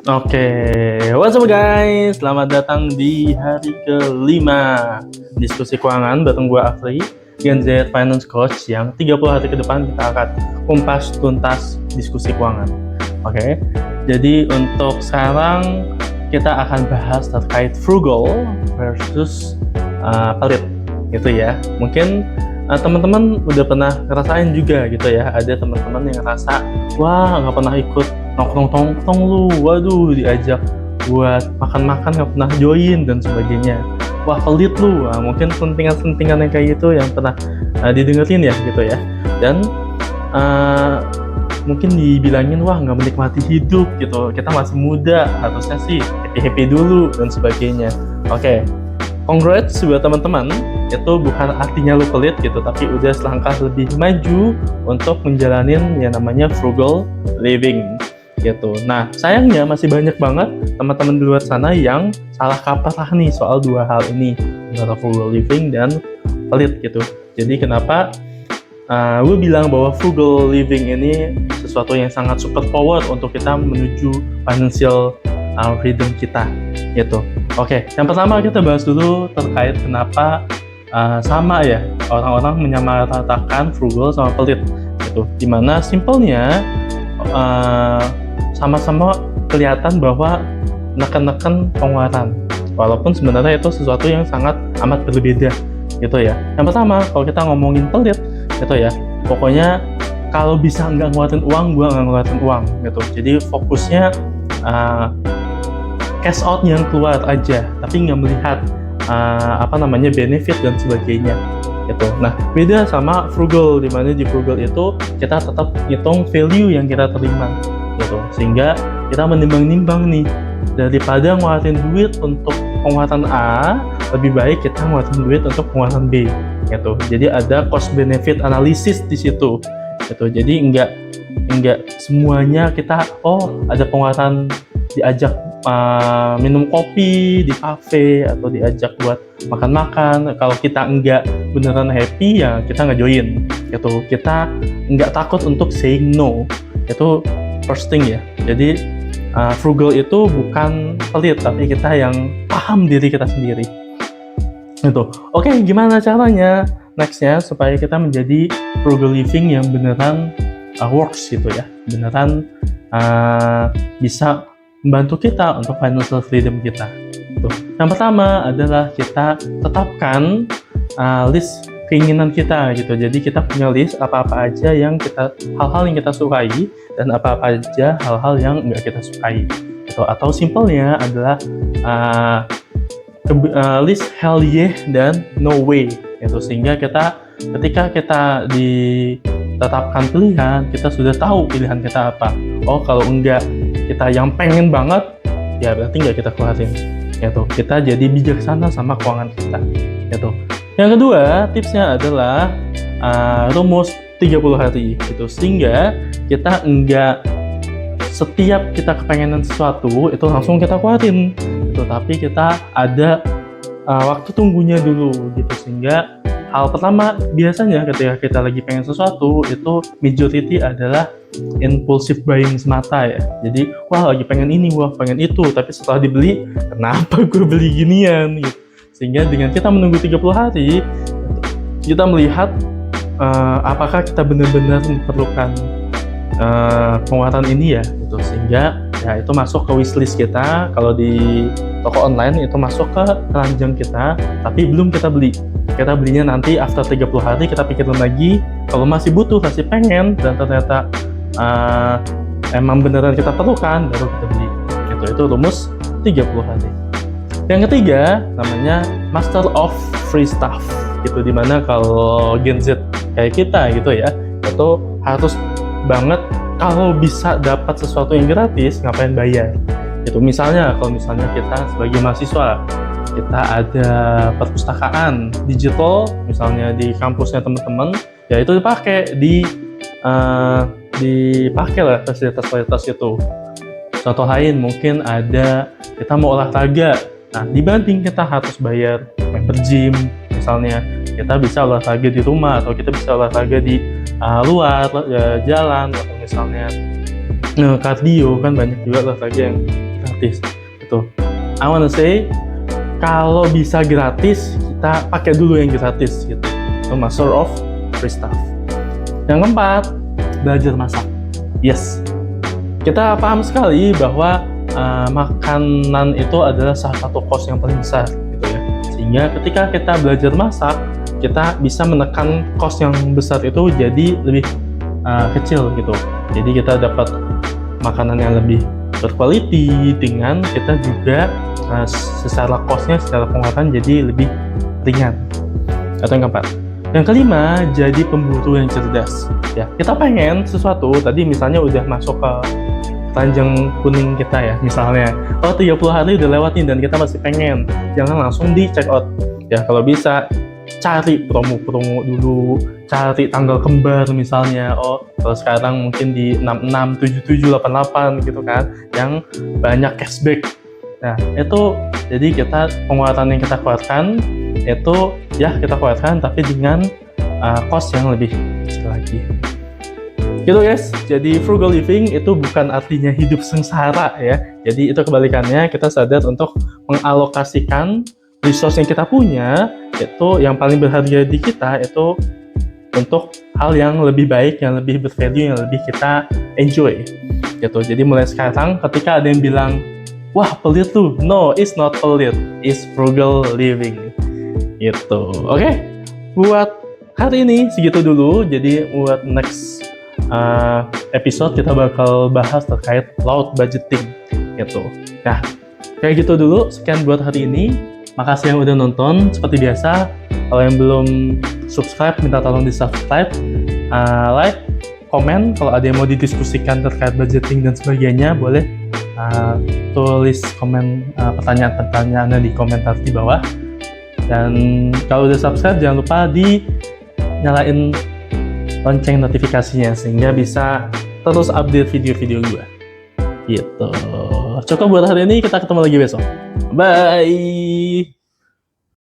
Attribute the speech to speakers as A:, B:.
A: Oke, what's up guys? Selamat datang di hari kelima diskusi keuangan bareng gue Afri, Gen Z Finance Coach yang 30 hari ke depan kita akan kumpas tuntas diskusi keuangan. Oke, jadi untuk sekarang kita akan bahas terkait frugal versus pelit gitu ya. Mungkin teman-teman udah pernah ngerasain juga gitu ya, ada teman-teman yang ngerasa wah nggak pernah ikut nongkrong lu, waduh diajak buat makan-makan nggak pernah join dan sebagainya, wah pelit lu. Mungkin sentingan-sentingan yang kayak gitu yang pernah didengerin ya gitu ya, dan mungkin dibilangin wah nggak menikmati hidup gitu, kita masih muda harusnya sih happy dulu dan sebagainya. Oke, congrats buat teman-teman, itu bukan artinya lu pelit gitu, tapi udah selangkah lebih maju untuk menjalanin yang namanya frugal living gitu. Nah, sayangnya masih banyak banget teman-teman di luar sana yang salah kaprah nih soal dua hal ini, antara frugal living dan pelit gitu. Jadi kenapa gue bilang bahwa frugal living ini sesuatu yang sangat super power untuk kita menuju financial freedom kita gitu. Oke, yang pertama kita bahas dulu terkait kenapa sama ya orang-orang menyamaratakan frugal sama pelit gitu. Dimana simpelnya sama-sama kelihatan bahwa neken-neken pengeluaran, walaupun sebenarnya itu sesuatu yang sangat amat berbeda gitu ya. Yang pertama, kalau kita ngomongin pelit gitu ya, pokoknya kalau bisa nggak ngeluarin uang, gua nggak ngeluarin uang gitu. Jadi fokusnya cash out yang keluar aja, tapi nggak melihat benefit dan sebagainya gitu. Nah, beda sama frugal, dimana di frugal itu kita tetap hitung value yang kita terima gitu, sehingga kita menimbang-nimbang nih, daripada ngeluarin duit untuk pengeluaran A, lebih baik kita ngeluarin duit untuk pengeluaran B gitu. Jadi ada cost benefit analysis di situ gitu. Jadi enggak semuanya kita ada pengeluaran diajak minum kopi di kafe atau diajak buat makan-makan, kalau kita enggak beneran happy ya kita nggak join gitu. Kita enggak takut untuk saying no, itu first thing ya. Jadi frugal itu bukan pelit, tapi kita yang paham diri kita sendiri gitu. Oke, gimana caranya nextnya supaya kita menjadi frugal living yang beneran works gitu ya, beneran bisa membantu kita untuk financial freedom kita. Tuh. Yang pertama adalah kita tetapkan list keinginan kita gitu. Jadi kita punya list apa-apa aja hal-hal yang kita sukai dan apa-apa aja hal-hal yang enggak kita sukai gitu. Atau simpelnya adalah list hell yeah dan no way gitu. Sehingga ketika kita ditetapkan pilihan, kita sudah tahu pilihan kita apa. Kalau enggak kita yang pengen banget, ya berarti nggak kita keluarin gitu. Kita jadi bijaksana sama keuangan kita gitu. Yang kedua, tipsnya adalah rumus 30 hari gitu, sehingga kita enggak setiap kita kepengenan sesuatu itu langsung kita keluarin gitu, tapi kita ada waktu tunggunya dulu gitu. Sehingga hal pertama biasanya ketika kita lagi pengen sesuatu itu majority adalah impulsive buying semata ya. Jadi wah lagi pengen ini, wah pengen itu, tapi setelah dibeli, kenapa gue beli ginian gitu. Sehingga dengan kita menunggu 30 hari, kita melihat apakah kita benar-benar memerlukan pengeluaran ini ya gitu. Sehingga ya itu masuk ke wishlist kita. Kalau di toko online itu masuk ke keranjang kita, tapi belum kita beli. Kita belinya nanti after 30 hari, kita pikirin lagi, kalau masih butuh, masih pengen, dan ternyata emang beneran kita perlukan, baru kita beli gitu. Itu rumus 30 hari. Yang ketiga namanya master of free stuff gitu, dimana kalau Gen Z kayak kita gitu ya, itu harus banget kalau bisa dapat sesuatu yang gratis, ngapain bayar gitu. Kalau misalnya kita sebagai mahasiswa, kita ada perpustakaan digital misalnya di kampusnya teman-teman, ya itu dipakai lah fasilitas-fasilitas itu. Contoh lain mungkin ada kita mau olahraga, nah dibanding kita harus bayar member gym misalnya, kita bisa olahraga di rumah atau kita bisa olahraga di luar jalan, atau misalnya cardio kan banyak juga olahraga yang gratis gitu. I wanna say kalau bisa gratis kita pakai dulu yang gratis gitu. So, master of free stuff. Yang keempat, belajar masak. Yes, kita paham sekali bahwa makanan itu adalah salah satu cost yang paling besar gitu ya. Sehingga ketika kita belajar masak, kita bisa menekan cost yang besar itu jadi lebih kecil gitu. Jadi kita dapat makanan yang lebih berkualitas dengan kita juga secara costnya, secara pengeluaran jadi lebih ringan. Atau yang keempat. Yang kelima, jadi pemburu yang cerdas. Ya, kita pengen sesuatu, tadi misalnya udah masuk ke ranjang kuning kita ya, misalnya, 30 hari udah lewat nih dan kita masih pengen, jangan langsung di check out. Ya, kalau bisa cari promo-promo dulu, cari tanggal kembar misalnya. Kalau sekarang mungkin di 66, 77, 88 gitu kan, yang banyak cashback. Nah, itu jadi kita pengeluaran yang kita keluarkan itu ya kita keluarkan tapi dengan cost yang lebih kecil lagi. Gitu guys, jadi frugal living itu bukan artinya hidup sengsara ya. Jadi itu kebalikannya, kita sadar untuk mengalokasikan resource yang kita punya, itu yang paling berharga di kita itu untuk hal yang lebih baik, yang lebih bervalue, yang lebih kita enjoy gitu. Jadi mulai sekarang ketika ada yang bilang, wah pelit tuh, no, it's not pelit, it's frugal living gitu. Oke, buat hari ini segitu dulu. Jadi buat next episode kita bakal bahas terkait load budgeting gitu. Nah, kayak gitu dulu. Sekian buat hari ini. Makasih yang udah nonton. Seperti biasa, kalau yang belum subscribe, minta tolong di subscribe, like, komen. Kalau ada yang mau didiskusikan terkait budgeting dan sebagainya, boleh tulis komen pertanyaan-pertanyaannya di komentar di bawah. Dan kalau udah subscribe, jangan lupa nyalain lonceng notifikasinya sehingga bisa terus update video-video gue gitu. Cukup buat hari ini, kita ketemu lagi besok. Bye.